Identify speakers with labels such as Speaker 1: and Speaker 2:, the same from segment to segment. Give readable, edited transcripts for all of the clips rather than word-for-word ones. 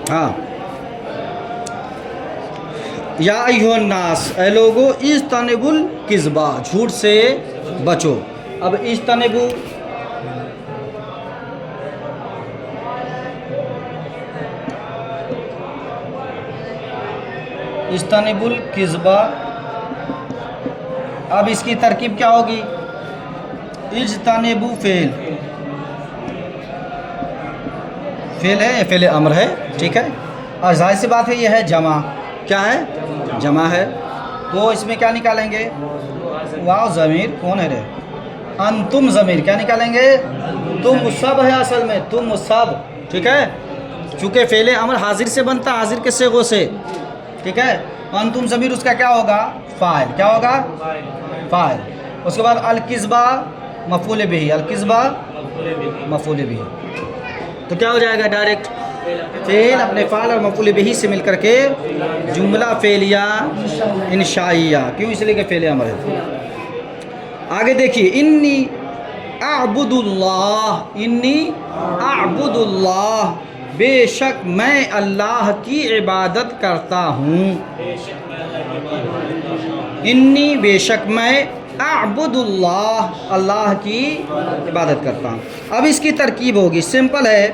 Speaker 1: ہاں، یا ایھا الناس، اے لوگو، اجتنبوا الکذبا، جھوٹ سے بچو۔ اب اجتنبوا الکذبا، اب اس کی ترکیب کیا ہوگی؟ اجتنبوا فعل ہے، فعل امر ہے، ٹھیک ہے، اور ظاہر سی بات ہے یہ ہے جمع، کیا ہے؟ جمع ہے، تو اس میں کیا نکالیں گے؟ واو ضمیر کون ہے رے؟ انتم ضمیر کیا نکالیں گے؟ تم سب ہے، اصل میں تم سب، ٹھیک ہے، چونکہ فعل امر حاضر سے بنتا، حاضر کے صیغوں سے، ٹھیک ہے، انتم ضمیر اس کا کیا ہوگا؟ فاعل، کیا ہوگا؟ فاعل۔ اس کے بعد الکذبہ مفعول بہ، الکذبہ مفعول بہ، تو کیا ہو جائے گا؟ ڈائریکٹ فعل اپنے فاعل اور مفعول بہ سے مل کر کے جملہ فعلیہ انشائیہ، کیوں؟ اس لیے کہ فعل امر ہے۔ آگے دیکھیے، انی اعبد اللہ، انی اعبد اللہ، بے شک میں اللہ کی عبادت کرتا ہوں، انی بے شک میں، اعبد اللہ اللہ کی عبادت کرتا ہوں۔ اب اس کی ترکیب ہوگی، سمپل ہے،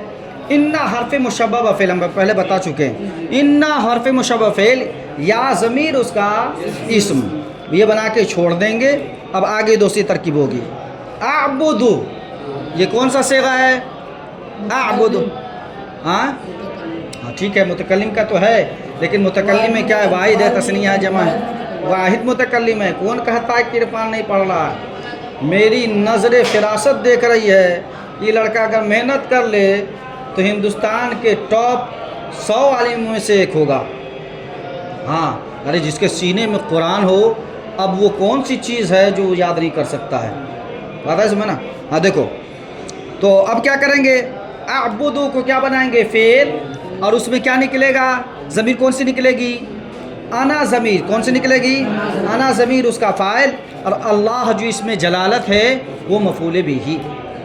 Speaker 1: انا حرف مشبہ فعل، ہم پہلے بتا چکے ہیں، انا حرف مشبہ فعل، یا ضمیر اس کا اسم، یہ بنا کے چھوڑ دیں گے۔ اب آگے دوسری ترکیب ہوگی، اعبد، یہ کون سا صیغہ ہے؟ اعبد، ہاں ٹھیک ہے، متکلم کا تو ہے، لیکن متکلم میں کیا ہے؟ واحد ہے، تثنیہ ہے، جمع ہے، واحد متکلم ہے۔ کون کہتا ہے کہ عرفان نہیں پڑھ رہا ہے؟ میری نظر فراست دیکھ رہی ہے، یہ لڑکا اگر محنت کر لے تو ہندوستان کے ٹاپ 100 عالموں میں سے ایک ہوگا۔ ہاں، ارے جس کے سینے میں قرآن ہو، اب وہ کون سی چیز ہے جو یاد نہیں کر سکتا ہے؟ بات ہے سمجھنا؟ ہاں دیکھو، تو اب کیا کریں گے؟ اعبدو کو کیا بنائیں گے؟ فعل، اور اس میں کیا نکلے گا؟ ضمیر کون سی نکلے گی؟ انا ضمیر کون سی نکلے گی؟ انا ضمیر اس کا فاعل، اور اللہ جو اس میں جلالت ہے وہ مفعول بہ،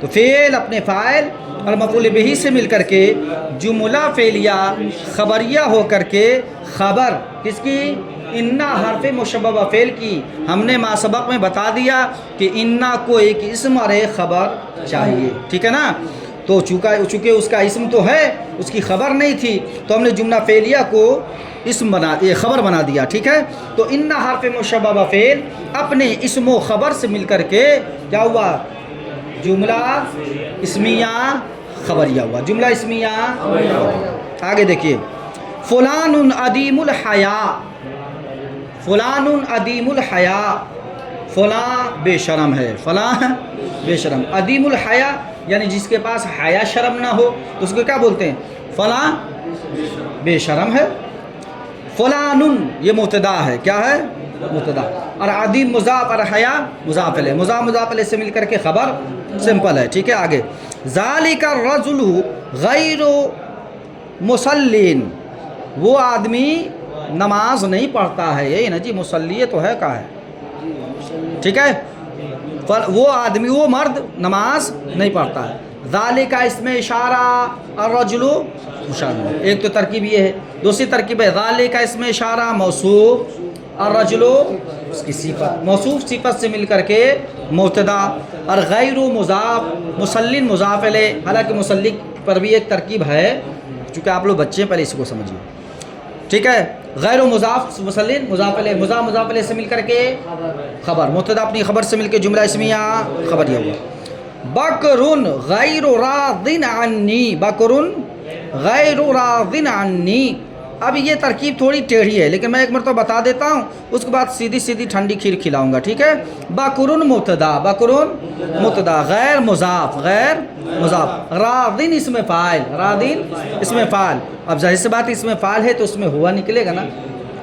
Speaker 1: تو فعل اپنے فاعل اور مفعول بہ سے مل کر کے جملہ فعلیہ خبریہ ہو کر کے خبر کس کی؟ انا حرف مشبہ فعل کی۔ ہم نے ما سبق میں بتا دیا کہ انا کو ایک اسم اور ایک خبر چاہیے، ٹھیک ہے نا؟ تو چونکہ اس کا اسم تو ہے، اس کی خبر نہیں تھی، تو ہم نے جملہ فعلیہ کو اسم یہ خبر بنا دیا، ٹھیک ہے؟ تو انا حرف مشبہ فعل اپنے اسم و خبر سے مل کر کے کیا ہوا؟ جملہ اسمیہ خبریہ ہوا، جملہ اسمیہ۔ آگے دیکھیے، فلان عدیم الحیا، فلان عدیم الحیا، فلاں بے شرم ہے، فلاں بے شرم، عدیم الحیا یعنی جس کے پاس حیا شرم نہ ہو، تو اس کو کیا بولتے ہیں؟ فلاں بے شرم ہے۔ فلان یہ مبتدا ہے، کیا ہے؟ مبتدا، اور عدیم مضاف اور حیا مضاف الیہ، مضاف الیہ سے مل کر کے خبر، سمپل ہے، ٹھیک ہے؟ آگے، ذالک الرجل غیر مسلین، وہ آدمی نماز نہیں پڑھتا ہے، یہی نا جی، مصلی تو ہے، کہا ہے، ٹھیک ہے؟ وہ آدمی، وہ مرد نماز نہیں پڑھتا ہے۔ ذالک اس میں اشارہ، الرجل مشابہ، ایک تو ترکیب یہ ہے، دوسری ترکیب ہے ذالک اس میں اشارہ موصوف، الرجل اس کی صفت، موصوف صفت سے مل کر کے مبتدا، اور غیر مضاف، مسلین مضاف الیہ، حالانکہ مسلک پر بھی ایک ترکیب ہے، چونکہ آپ لوگ بچے ہیں پہلے اس کو سمجھیے، ٹھیک ہے؟ غیر مضاف مسلین مضاف الیہ، مضاف الیہ سے مل کر کے خبر، مبتدا اپنی خبر سے مل کے جملہ اسمیہ خبریہ ہوا۔ بکر غیر راض عنی، بکر غیر راض عنی، اب یہ ترکیب تھوڑی ٹیڑھی ہے، لیکن میں ایک مرتبہ بتا دیتا ہوں، اس کے بعد سیدھی ٹھنڈی کھیر کھلاؤں گا، ٹھیک ہے؟ بکر مبتدا، بکر مبتدا، غیر مضاف، غیر مضاف، راضin اس میں فاعل، راضin اس میں فاعل، اب ظاہر سی بات اس میں فاعل ہے تو اس میں ہوا نکلے گا نا،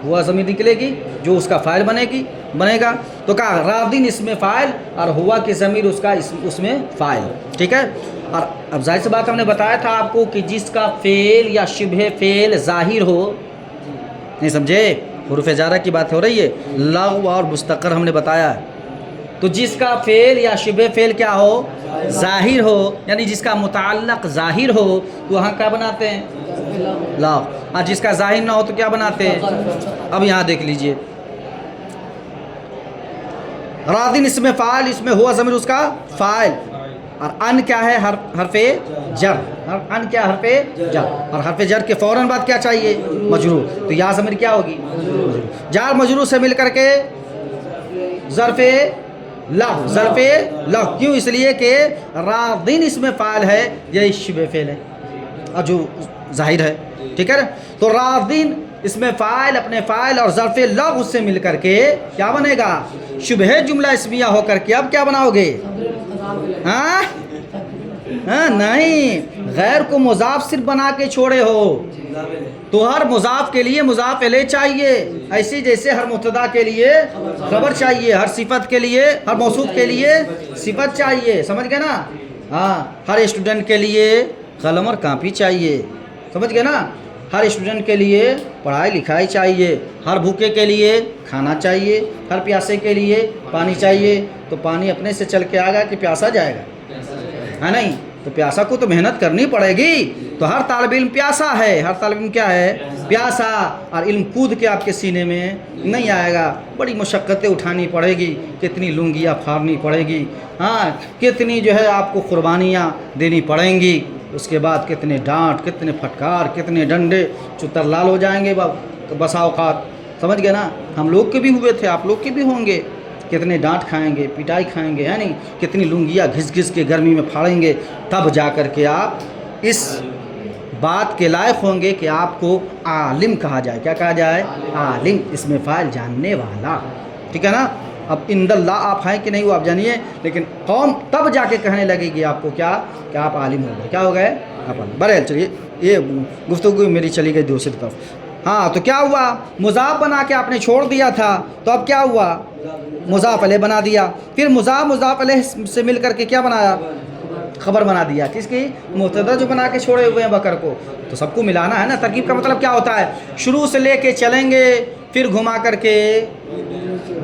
Speaker 1: ہوا ضمیر نکلے گی جو اس کا فاعل بنے گا، تو کہا راضin اس میں فاعل اور ہوا کی ضمیر اس میں فاعل، ٹھیک ہے؟ اور اب ظاہر سی بات ہم نے بتایا تھا آپ کو کہ جس کا فعل یا شبہ فعل ظاہر ہو، نہیں سمجھے؟ حروف جارہ کی بات ہو رہی ہے، لغو اور مستقر ہم نے بتایا ہے، تو جس کا فعل یا شبہ فعل کیا ہو؟ ظاہر ہو، یعنی جس کا متعلق ظاہر ہو تو وہاں کیا بناتے ہیں؟ لا. اور جس کا ظاہر نہ ہو تو کیا بناتے ہیں؟ اب یہاں دیکھ لیجئے، راضٍ اس میں فاعل، اس میں ہوا ضمیر اس کا فاعل، اور ان کیا ہے؟ حرف جر. ان کیا حرف جر، اور حرف جر کے فوراً بعد کیا چاہیے؟ مجرور. تو یا ضمیر کیا ہوگی؟ جار مجرور سے مل کر کے ظرف لغو. ظرف لغو کیوں؟ اس لیے کہ راضٍ اس میں فاعل ہے، یہ شبہ فعل ہے اور جو ظاہر ہے. ٹھیک ہے نا؟ تو راضٍ اس میں فاعل، اپنے فاعل اور ظرف لغو سے مل کر کے کیا بنے گا؟ شبہ جملہ اسمیہ ہو کر کے اب کیا بناؤ گے؟ ہاں نہیں، غیر کو مضاف صرف بنا کے چھوڑے ہو تو ہر مضاف کے لیے مضاف الیہ چاہیے، ایسی جیسے ہر مبتدا کے لیے خبر چاہیے، ہر صفت کے لیے، ہر موصوف کے لیے صفت چاہیے. سمجھ گئے نا؟ ہاں، ہر اسٹوڈنٹ کے لیے قلم اور کاپی چاہیے. سمجھ گئے نا؟ ہر اسٹوڈنٹ کے لیے پڑھائی لکھائی چاہیے، ہر بھوکے کے لیے کھانا چاہیے، ہر پیاسے کے لیے پانی چاہیے. تو پانی اپنے سے چل کے آئے گا کہ پیاسا جائے گا؟ ہے نہیں؟ تو پیاسا کو تو محنت کرنی پڑے گی. تو ہر طالب علم پیاسا ہے، ہر طالب علم کیا ہے؟ پیاسا. اور علم کود کے آپ کے سینے میں نہیں آئے گا، بڑی مشقتیں اٹھانی پڑے گی، کتنی لنگیاں پھاڑنی پڑے گی، ہاں کتنی جو ہے آپ کو قربانیاں دینی پڑیں گی. اس کے بعد کتنے ڈانٹ، کتنے پھٹکار، کتنے ڈنڈے، چتر لال ہو جائیں گے بسا اوقات. سمجھ گئے نا؟ ہم لوگ کے بھی ہوئے تھے، آپ لوگ کے بھی ہوں گے. کتنے ڈانٹ کھائیں گے، پٹائی کھائیں گے، ہے نہیں؟ کتنی لنگیاں گھس گھس کے گرمی میں پھاڑیں گے، تب جا کر کے آپ اس بات کے لائق ہوں گے کہ آپ کو عالم کہا جائے. کیا کہا جائے؟ عالم. اس میں فاعل جاننے والا. ٹھیک ہے نا؟ اب عند اللہ آپ ہیں کہ نہیں وہ آپ جانیے، لیکن قوم تب جا کے کہنے لگے گی آپ کو کیا؟ کہ آپ عالم ہو گئے. کیا ہو گئے؟ آپ عالم. بہرحال چلیے، یہ گفتگو میری چلی گئی دوسری طرف. ہاں تو کیا ہوا؟ مضاف بنا کے آپ نے چھوڑ دیا تھا، تو اب کیا ہوا؟ مضاف علیہ بنا دیا. پھر مضاف علیہ سے مل کر کے کیا بنایا؟ خبر بنا دیا. کس کی؟ مبتدا جو بنا کے چھوڑے ہوئے ہیں بکر کو. تو سب کو ملانا ہے نا. ترکیب کا مطلب کیا ہوتا ہے؟ شروع سے لے کے چلیں گے، پھر گھما کر کے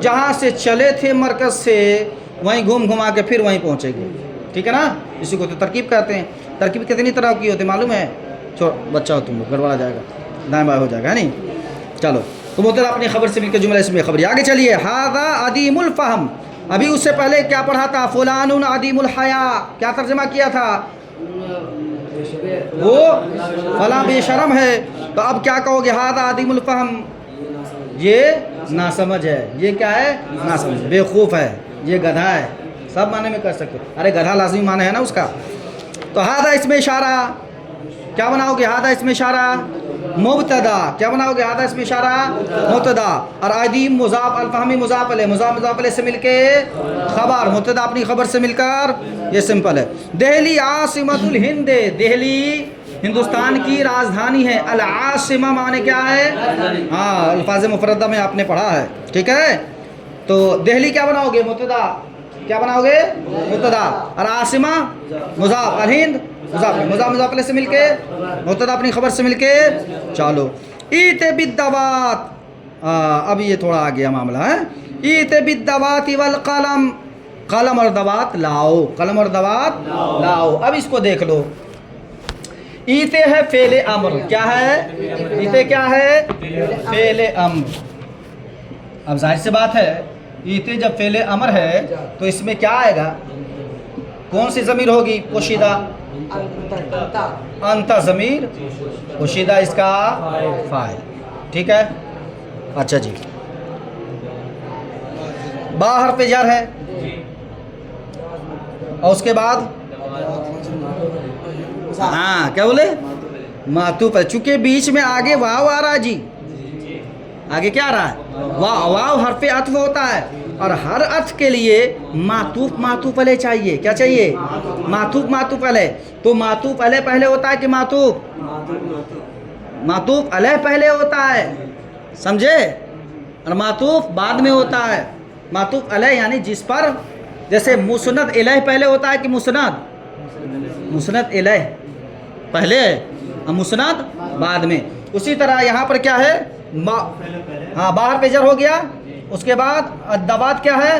Speaker 1: جہاں سے چلے تھے مرکز سے وہیں گھما کے پھر وہیں پہنچے گے. ٹھیک ہے نا؟ اسی کو تو ترکیب کہتے ہیں. ترکیب کتنی طرح کی ہوتی معلوم ہے؟ بچہ ہو تم لوگ، گڑبڑا جائے گا، دائیں بائیں ہو جائے گا. نہیں چلو، تو مبتدا اپنی خبر سے مل کے جملہ اسمیہ خبری. آگے چلیے. ھذا عدیم الفہم. ابھی اس سے پہلے کیا پڑھا تھا؟ فلان عدیم الحیا. کیا ترجمہ کیا تھا؟ وہ فلاں بے شرم ہے. تو اب کیا کہو گے؟ ھذا عدیم الفہم، یہ ناسمجھ ہے. یہ کیا ہے؟ ناسمجھ، بیوقوف ہے، یہ گدھا ہے. سب معنی میں کر سکتے. ارے گدھا لازمی معنی ہے نا اس کا. تو ھذا اس میں اشارہ کیا بناؤ گے؟ ھذا اس میں اشارہ مبتدا. کیا بناؤ گے؟ ھذا اس میں اشارہ مبتدا. اور عدیم مضاف، الفہمی مضاف علیہ، مضاف علیہ سے مل کے خبر، مبتدا اپنی خبر سے مل کر. یہ سمپل ہے. دہلی عاصمۃ الہند. دہلی ہندوستان کی راجدھانی ہے. العاصمہ معنی کیا ہے؟ ہاں، الفاظ مفردہ میں آپ نے پڑھا ہے. ٹھیک ہے؟ تو دہلی کیا بناؤ گے؟ مبتدا. کیا بناؤ گے؟ مبتدا. اور عاصمہ مضاف، الہند مضاف علیہ سے مل کے مبتدا اپنی خبر سے مل کے. چلو. ایت بالدوات. اب یہ تھوڑا آ گیا معاملہ ہے. ایت بالدوات والقلم. قلم اور دوات لاؤ. قلم اور دوات لاؤ. اب اس کو دیکھ لو. ایتے ہے فعل امر. کیا ہے؟ ایتے کیا ہے؟ فعل امر. اب ظاہر سی بات ہے، ایتے جب فعل امر ہے تو اس میں کیا آئے گا؟ کون سی ضمیر ہوگی؟ پوشیدہ. انت ضمیر پوشیدہ، اس کا فاعل. ٹھیک ہے؟ اچھا جی. با حرف جر ہے، اور اس کے بعد ہاں کیا بولے؟ معطوف ہے. چونکہ بیچ میں آگے واو آ رہا ہے جی. آگے کیا آ رہا ہے؟ واو حرف عطف ہوتا ہے، اور ہر عطف کے لیے معطوف علیہ چاہیے. کیا چاہیے؟ معطوف علیہ. تو معطوف علیہ پہلے ہوتا ہے کہ معطوف علیہ پہلے ہوتا ہے، سمجھے؟ اور معطوف بعد میں ہوتا ہے. معطوف علیہ یعنی جس پر، جیسے مسند الیہ پہلے ہوتا ہے کہ مسند الیہ پہلے اور مسند بعد میں. اسی طرح یہاں پر کیا ہے؟ ہاں، باہر پہ جر ہو گیا. اس کے بعد الدوات کیا ہے؟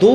Speaker 1: 2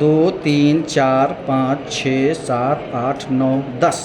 Speaker 1: 2 3 4 5 6 7 8 9 10।